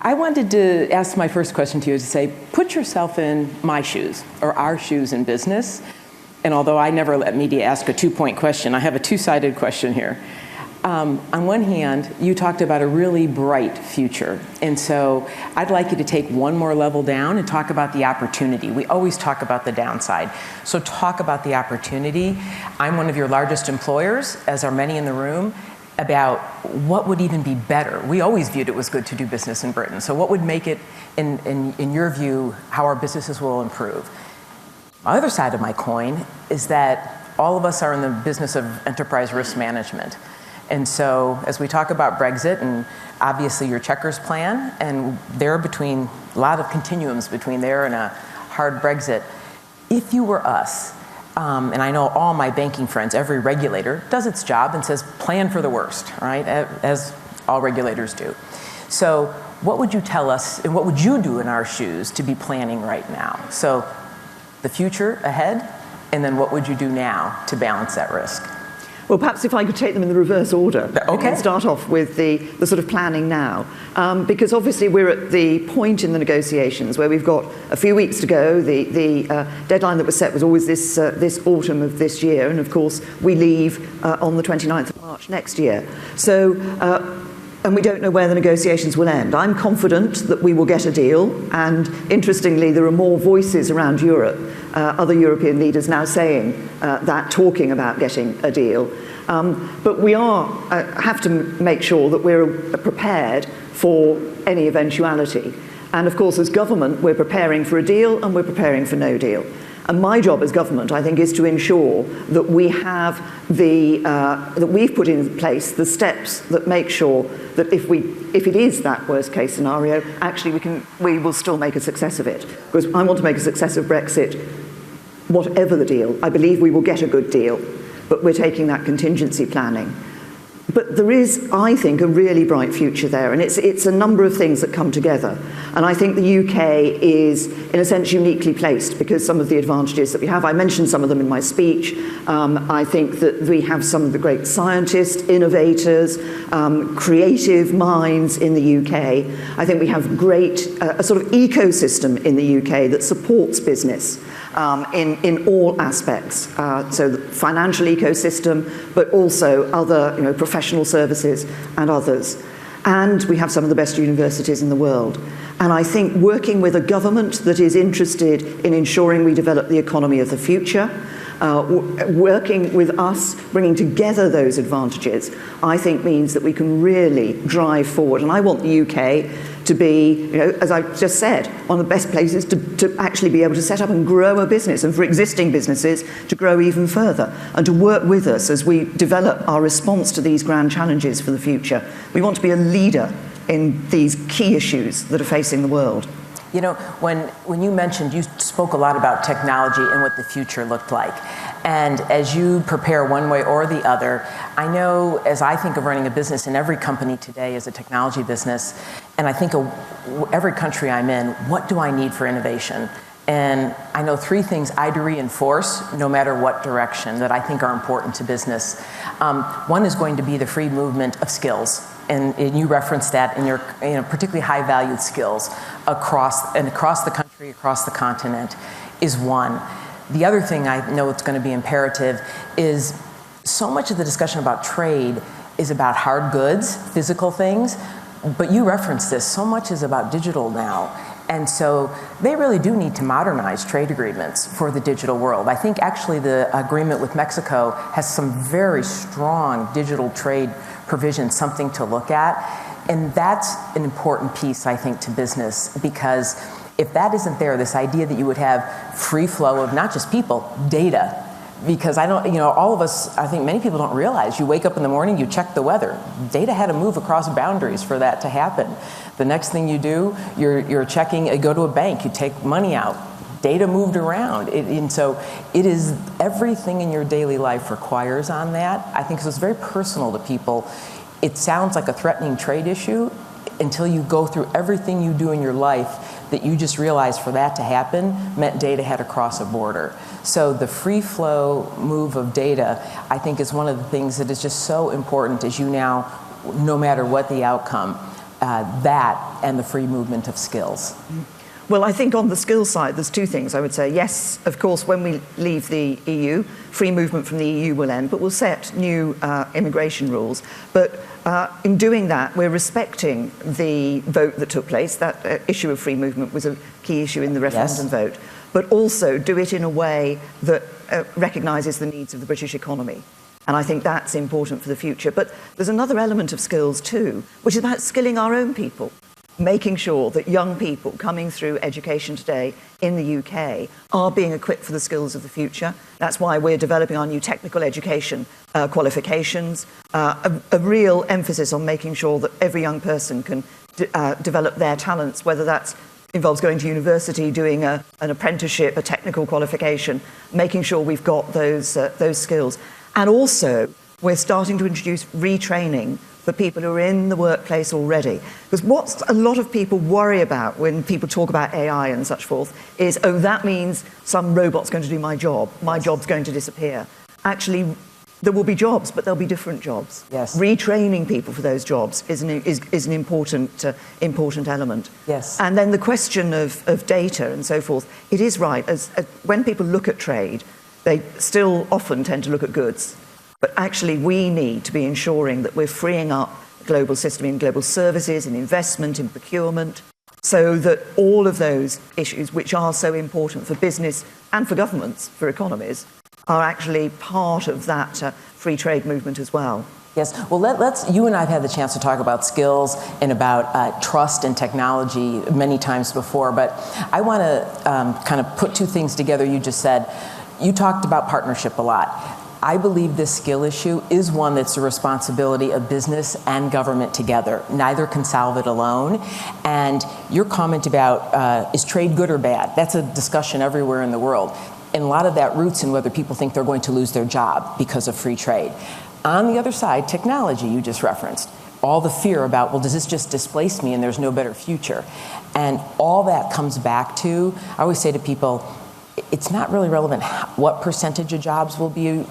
I wanted to ask my first question to you to say, put yourself in my shoes, or our shoes in business. And although I never let media ask a two-point question, I have a two-sided question here. On one hand, you talked about a really bright future. And so I'd like you to take one more level down and talk about the opportunity. We always talk about the downside. So talk about the opportunity. I'm one of your largest employers, as are many in the room, about what would even be better. We always viewed it was good to do business in Britain. So what would make it, in your view, how our businesses will improve? The other side of my coin is that all of us are in the business of enterprise risk management. And so as we talk about Brexit and obviously your checkers plan, and there between a lot of continuums between there and a hard Brexit, if you were us, and I know all my banking friends, every regulator does its job and says, plan for the worst, right? As all regulators do. So what would you tell us, and what would you do in our shoes to be planning right now? So the future ahead, and then what would you do now to balance that risk? Well, perhaps if I could take them in the reverse order. Okay. And start off with the sort of planning now. Because obviously we're at the point in the negotiations where we've got a few weeks to go. The deadline that was set was always this autumn of this year. And of course, we leave on the 29th of March next year. So, and we don't know where the negotiations will end. I'm confident that we will get a deal. And interestingly, there are more voices around Europe, other European leaders now saying that, talking about getting a deal. But we have to make sure that we're prepared for any eventuality. And of course, as government, we're preparing for a deal and we're preparing for no deal. And my job as government, I think, is to ensure that we have that we've put in place the steps that make sure that if it is that worst case scenario, actually we will still make a success of it. Because I want to make a success of Brexit, whatever the deal. I believe we will get a good deal, but we're taking that contingency planning. But there is, I think, a really bright future there, and it's a number of things that come together. And I think the UK is, in a sense, uniquely placed because some of the advantages that we have, I mentioned some of them in my speech. I think that we have some of the great scientists, innovators, creative minds in the UK. I think we have a sort of ecosystem in the UK that supports business. In all aspects, so the financial ecosystem, but also other professional services and others. And we have some of the best universities in the world. And I think working with a government that is interested in ensuring we develop the economy of the future, working with us, bringing together those advantages, I think means that we can really drive forward. And I want the UK to be, as I just said, one of the best places to actually be able to set up and grow a business, and for existing businesses to grow even further, and to work with us as we develop our response to these grand challenges for the future. We want to be a leader in these key issues that are facing the world. When you mentioned, you spoke a lot about technology and what the future looked like. And as you prepare one way or the other, I know as I think of running a business, and every company today is a technology business, and I think of every country I'm in, what do I need for innovation? And I know three things I'd reinforce, no matter what direction, that I think are important to business. One is going to be the free movement of skills. And you referenced that in your particularly high-valued skills across the country, across the continent, is one. The other thing I know it's going to be imperative is so much of the discussion about trade is about hard goods, physical things, but you referenced this, so much is about digital now. And so they really do need to modernize trade agreements for the digital world. I think actually the agreement with Mexico has some very strong digital trade provisions, something to look at. And that's an important piece, I think, to business, because if that isn't there, this idea that you would have free flow of not just people, data. Because all of us, I think many people don't realize, you wake up in the morning, you check the weather. Data had to move across boundaries for that to happen. The next thing you do, you're checking, you go to a bank, you take money out. Data moved around. And so it is, everything in your daily life requires on that. I think it's very personal to people. It sounds like a threatening trade issue until you go through everything you do in your life that you just realize for that to happen meant data had to cross a border. So the free flow move of data, I think, is one of the things that is just so important as you now, no matter what the outcome, that and the free movement of skills? Well, I think on the skills side, there's two things I would say. Yes, of course, when we leave the EU, free movement from the EU will end, but we'll set new immigration rules. But in doing that, we're respecting the vote that took place. That issue of free movement was a key issue in the referendum vote. But also do it in a way that recognises the needs of the British economy. And I think that's important for the future. But there's another element of skills too, which is about skilling our own people. Making sure that young people coming through education today in the UK are being equipped for the skills of the future. That's why we're developing our new technical education qualifications, a real emphasis on making sure that every young person can develop their talents, whether that involves going to university, doing an apprenticeship, a technical qualification, making sure we've got those skills. And also, we're starting to introduce retraining for people who are in the workplace already. Because what a lot of people worry about when people talk about AI and such forth is, oh, that means some robot's going to do my job's going to disappear. Actually, there will be jobs, but there'll be different jobs. Yes. Retraining people for those jobs is an important element. Yes. And then the question of data and so forth, it is right. When people look at trade, they still often tend to look at goods. But actually, we need to be ensuring that we're freeing up the global system in global services, in investment, in procurement, so that all of those issues, which are so important for business and for governments, for economies, are actually part of that free trade movement as well. Yes, well, you and I have had the chance to talk about skills and about trust and technology many times before, but I want to kind of put two things together. You just said, you talked about partnership a lot. I believe this skill issue is one that's the responsibility of business and government together. Neither can solve it alone. And your comment about is trade good or bad? That's a discussion everywhere in the world. And a lot of that roots in whether people think they're going to lose their job because of free trade. On the other side, technology you just referenced. All the fear about, well, does this just displace me and there's no better future? And all that comes back to, I always say to people, it's not really relevant what percentage of jobs will be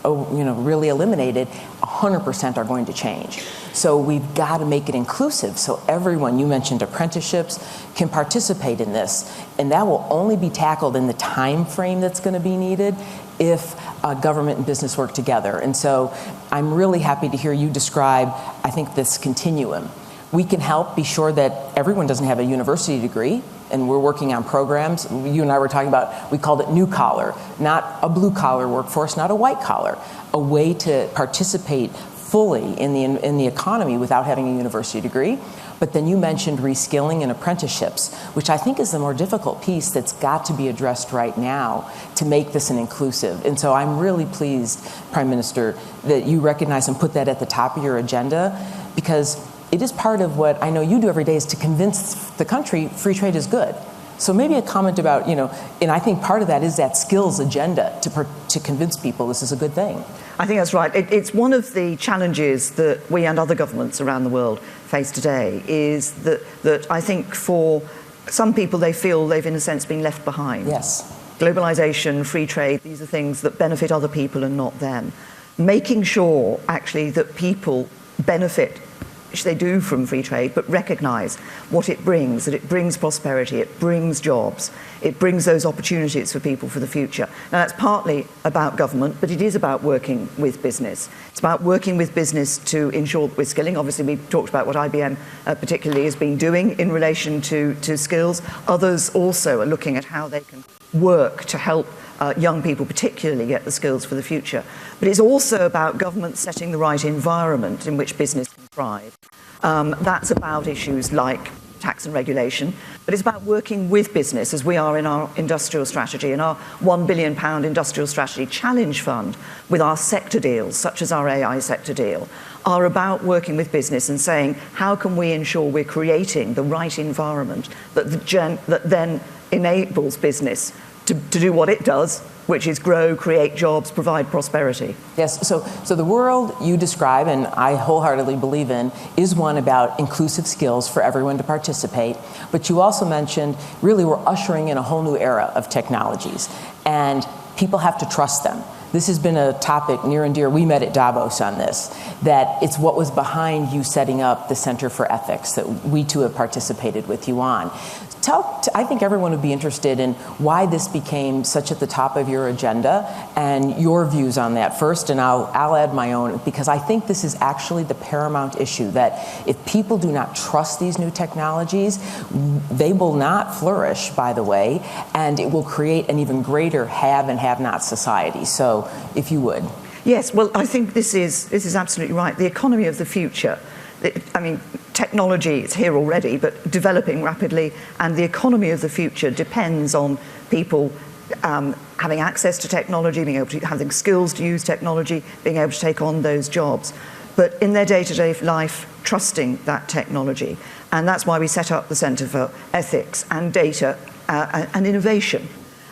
really eliminated. 100% are going to change. So we've got to make it inclusive so everyone, you mentioned apprenticeships, can participate in this. And that will only be tackled in the time frame that's going to be needed if government and business work together. And so I'm really happy to hear you describe, I think, this continuum. We can help be sure that everyone doesn't have a university degree, and we're working on programs. You and I were talking about, we called it new collar, not a blue collar workforce, not a white collar, a way to participate fully in the economy without having a university degree. But then you mentioned reskilling and apprenticeships, which I think is the more difficult piece that's got to be addressed right now to make this an inclusive. And so I'm really pleased, Prime Minister, that you recognize and put that at the top of your agenda, because it is part of what I know you do every day is to convince the country free trade is good. So maybe a comment about, and I think part of that is that skills agenda to convince people this is a good thing. I think that's right. It's one of the challenges that we and other governments around the world face today is that I think for some people they feel they've in a sense been left behind. Yes. Globalization, free trade, these are things that benefit other people and not them. Making sure actually that people benefit, which they do from free trade, but recognise what it brings, that it brings prosperity, it brings jobs, it brings those opportunities for people for the future. Now that's partly about government, but it is about working with business. It's about working with business to ensure that we're skilling. Obviously we've talked about what IBM particularly has been doing in relation to skills. Others also are looking at how they can work to help young people particularly get the skills for the future. But it's also about government setting the right environment in which business can thrive. That's about issues like tax and regulation, but it's about working with business as we are in our industrial strategy and our £1 billion industrial strategy challenge fund with our sector deals, such as our AI sector deal, are about working with business and saying, how can we ensure we're creating the right environment that then enables business to do what it does, which is grow, create jobs, provide prosperity. Yes, so the world you describe, and I wholeheartedly believe in, is one about inclusive skills for everyone to participate. But you also mentioned, really we're ushering in a whole new era of technologies, and people have to trust them. this has been a topic near and dear. We met at Davos on this, that it's what was behind you setting up the Center for Ethics that we too have participated with you on. I think everyone would be interested in why this became such at the top of your agenda and your views on that first, and I'll add my own, because I think this is actually the paramount issue, that if people do not trust these new technologies, they will not flourish, by the way, and it will create an even greater have and have-not society. So if you would. Yes, well, I think this is absolutely right. The economy of the future, I mean, technology is here already, but developing rapidly, and the economy of the future depends on people having access to technology, being able to having skills to use technology, being able to take on those jobs, but in their day-to-day life, trusting that technology. And that's why we set up the Centre for Ethics and Data and Innovation.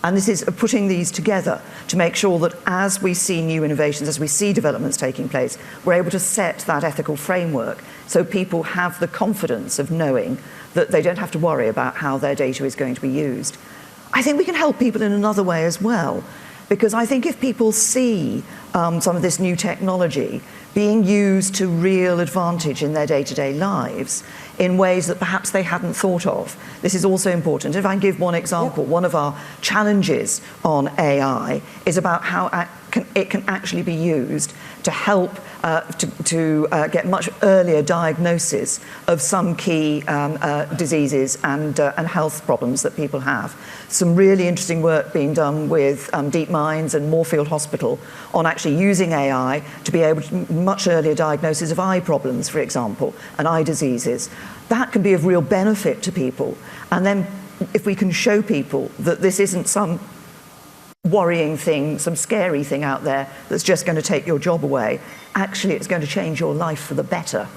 And this is putting these together to make sure that as we see new innovations, as we see developments taking place, we're able to set that ethical framework so people have the confidence of knowing that they don't have to worry about how their data is going to be used. I think we can help people in another way as well, because I think if people see some of this new technology being used to real advantage in their day-to-day lives in ways that perhaps they hadn't thought of. This is also important. If I give one example, one of our challenges on AI is about how it can actually be used to help to get much earlier diagnosis of some key diseases and health problems that people have. Some really interesting work being done with DeepMinds and Moorfield Hospital on actually using AI to be able to much earlier diagnosis of eye problems, for example, and eye diseases. That can be of real benefit to people. And then if we can show people that this isn't some worrying thing, some scary thing out there that's just going to take your job away, actually it's going to change your life for the better.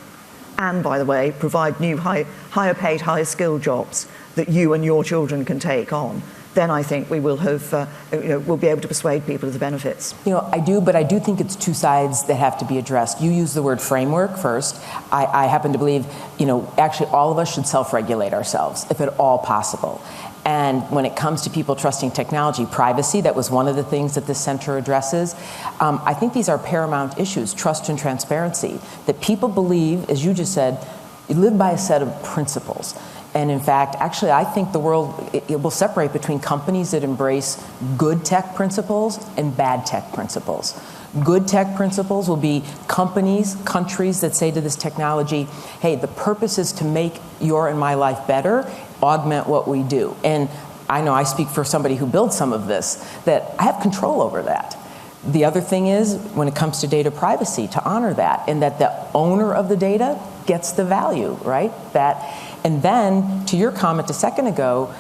And, by the way, provide new higher paid, higher skilled jobs that you and your children can take on, then I think we will have, we'll be able to persuade people of the benefits. I do think it's two sides that have to be addressed. You use the word framework first. I happen to believe, actually all of us should self-regulate ourselves, if at all possible. And when it comes to people trusting technology, privacy, that was one of the things that this center addresses. I think these are paramount issues, trust and transparency, that people believe, as you just said, you live by a set of principles. And in fact, actually, I think the world, it will separate between companies that embrace good tech principles and bad tech principles. Good tech principles will be companies, countries that say to this technology, hey, the purpose is to make your and my life better, augment what we do. And I know I speak for somebody who builds some of this, that I have control over that. The other thing is, when it comes to data privacy, to honor that, and that the owner of the data gets the value, right? And then, to your comment a second ago,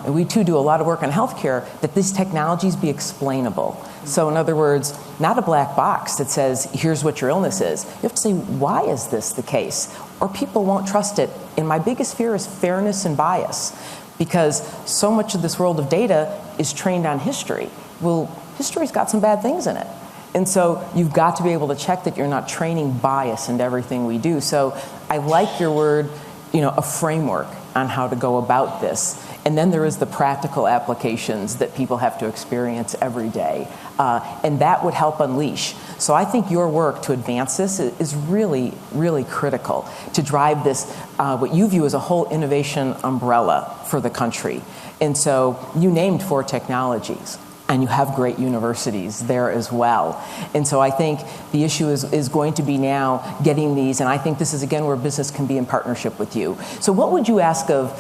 we too do a lot of work on healthcare, that these technologies be explainable. So in other words, not a black box that says, here's what your illness is. You have to say, why is this the case? Or people won't trust it. And my biggest fear is fairness and bias, because so much of this world of data is trained on history. Well, history's got some bad things in it. And so you've got to be able to check that you're not training bias into everything we do. So I like your word, a framework on how to go about this. And then there is the practical applications that people have to experience every day. And that would help unleash. So I think your work to advance this is really, really critical to drive this, what you view as a whole innovation umbrella for the country. And so you named 4 technologies. And you have great universities there as well. And so I think the issue is going to be now getting these, and I think this is, again, where business can be in partnership with you. So what would you ask of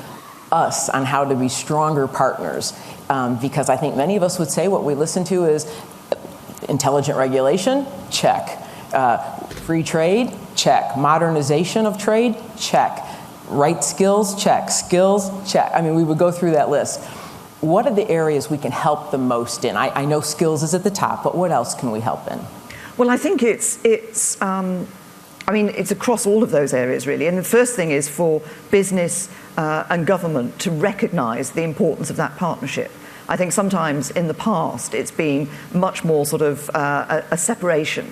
us on how to be stronger partners? Because I think many of us would say what we listen to is intelligent regulation, check. Free trade, check. Modernization of trade, check. Right skills, check. Skills, check. I mean, we would go through that list. What are the areas we can help the most in? I know skills is at the top, but what else can we help in? Well, I think it's across all of those areas, really. And the first thing is for business and government to recognise the importance of that partnership. I think sometimes in the past it's been much more sort of a separation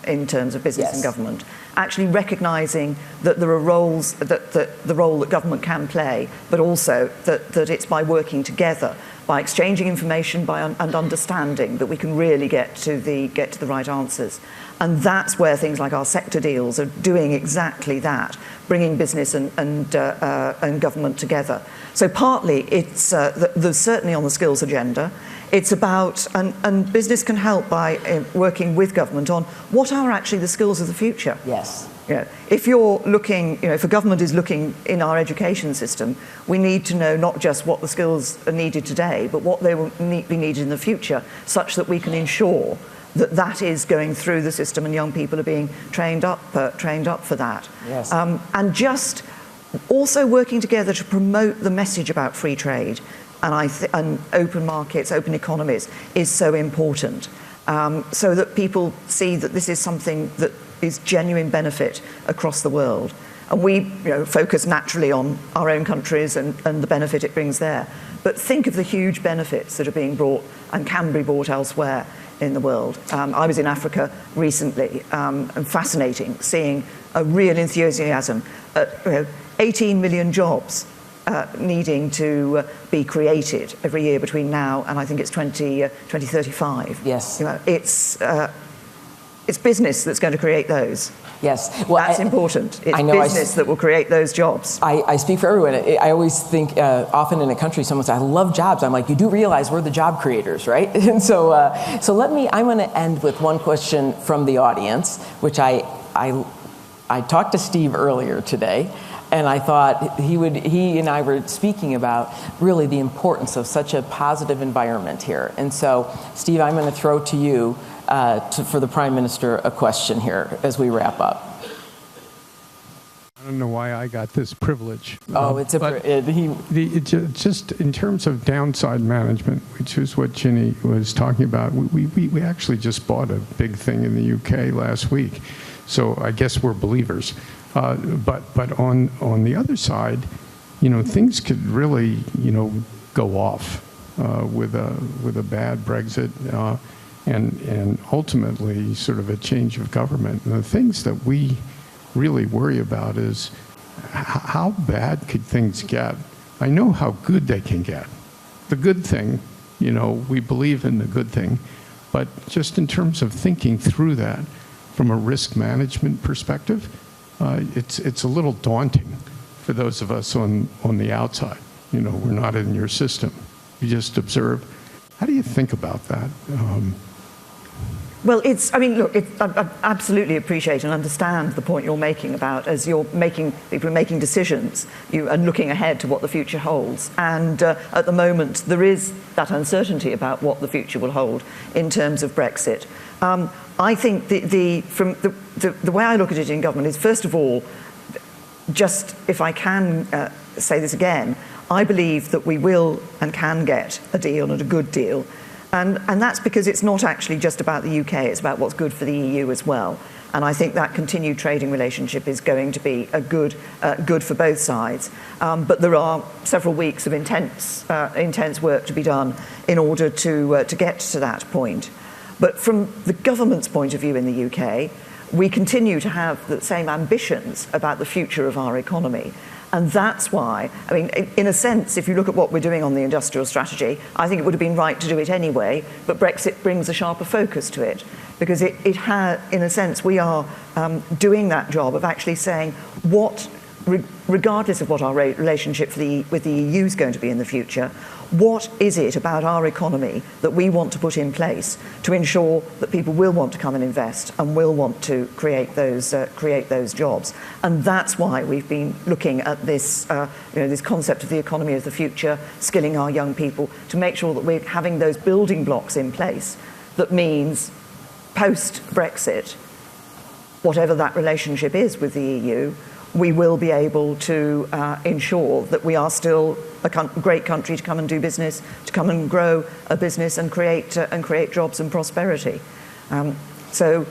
in terms of business and government. actually recognising that there are roles, that the role that government can play, but also that it's by working together, by exchanging information and understanding, that we can really get to the right answers. And that's where things like our sector deals are doing exactly that, bringing business and government together. So partly it's there's certainly on the skills agenda. It's about, and business can help by working with government on what are actually the skills of the future. Yes. If you're looking, if a government is looking in our education system, we need to know not just what the skills are needed today, but what they will be needed in the future, such that we can ensure that is going through the system and young people are being trained up for that. Yes. And just also working together to promote the message about free trade and open markets, open economies is so important, so that people see that this is something that is genuine benefit across the world. And we focus naturally on our own countries and the benefit it brings there. But think of the huge benefits that are being brought and can be brought elsewhere in the world. I was in Africa recently, and fascinating, seeing a real enthusiasm. 18 million jobs needing to be created every year between now and I think it's 2035. Yes. It's business that's going to create those. Yes. Well, that's important. It's business that will create those jobs. I speak for everyone. I always think, often in a country, someone says, I love jobs. I'm like, you do realize we're the job creators, right? And so I'm going to end with one question from the audience, which I talked to Steve earlier today, and I thought he and I were speaking about really the importance of such a positive environment here. And so, Steve, I'm going to throw to you for the Prime Minister a question here as we wrap up. I don't know why I got this privilege. Oh, it's just in terms of downside management, which is what Ginni was talking about. We actually just bought a big thing in the UK last week, so I guess we're believers. But on the other side, things could really go off with a bad Brexit. And ultimately sort of a change of government. And the things that we really worry about is how bad could things get? I know how good they can get. The good thing, we believe in the good thing, but just in terms of thinking through that from a risk management perspective, it's a little daunting for those of us on the outside. We're not in your system. You just observe. How do you think about that? Well, I absolutely appreciate and understand the point you're making about as people are making decisions and looking ahead to what the future holds. And at the moment, there is that uncertainty about what the future will hold in terms of Brexit. I think the way I look at it in government is, first of all, just if I can say this again, I believe that we will and can get a deal and a good deal. And that's because it's not actually just about the UK, it's about what's good for the EU as well. And I think that continued trading relationship is going to be good for both sides. But there are several weeks of intense work to be done in order to get to that point. But from the government's point of view in the UK, we continue to have the same ambitions about the future of our economy. And that's why, in a sense, if you look at what we're doing on the industrial strategy, I think it would have been right to do it anyway, but Brexit brings a sharper focus to it. Because it has, in a sense, we are doing that job of actually saying regardless of what our relationship with the EU is going to be in the future, what is it about our economy that we want to put in place to ensure that people will want to come and invest and will want to create those jobs? And that's why we've been looking at this, this concept of the economy of the future, skilling our young people to make sure that we're having those building blocks in place. That means post-Brexit, whatever that relationship is with the EU, we will be able to ensure that we are still a great country to come and do business, to come and grow a business and create jobs and prosperity. So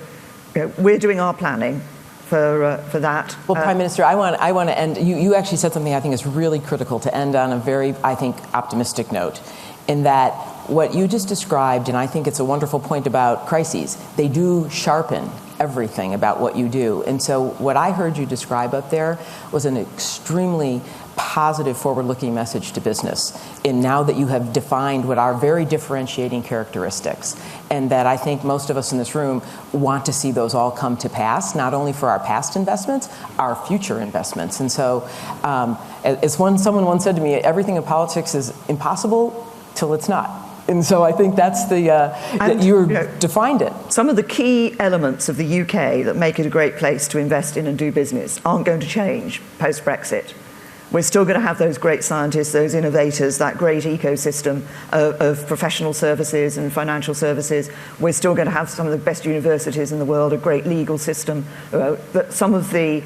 we're doing our planning for that. Well, Prime Minister, I want to end. You actually said something I think is really critical to end on a very, I think, optimistic note, in that what you just described, and I think it's a wonderful point about crises, they do sharpen everything about what you do. And so what I heard you describe up there was an extremely positive, forward-looking message to business. And now that you have defined what are very differentiating characteristics, and that I think most of us in this room want to see those all come to pass, not only for our past investments, our future investments. And so, as someone once said to me, everything in politics is impossible till it's not. And so I think that's that you defined it. Some of the key elements of the UK that make it a great place to invest in and do business aren't going to change post-Brexit. We're still going to have those great scientists, those innovators, that great ecosystem of professional services and financial services. We're still going to have some of the best universities in the world, a great legal system. But some of the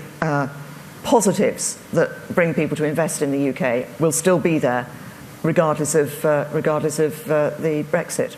positives that bring people to invest in the UK will still be there, regardless of the Brexit.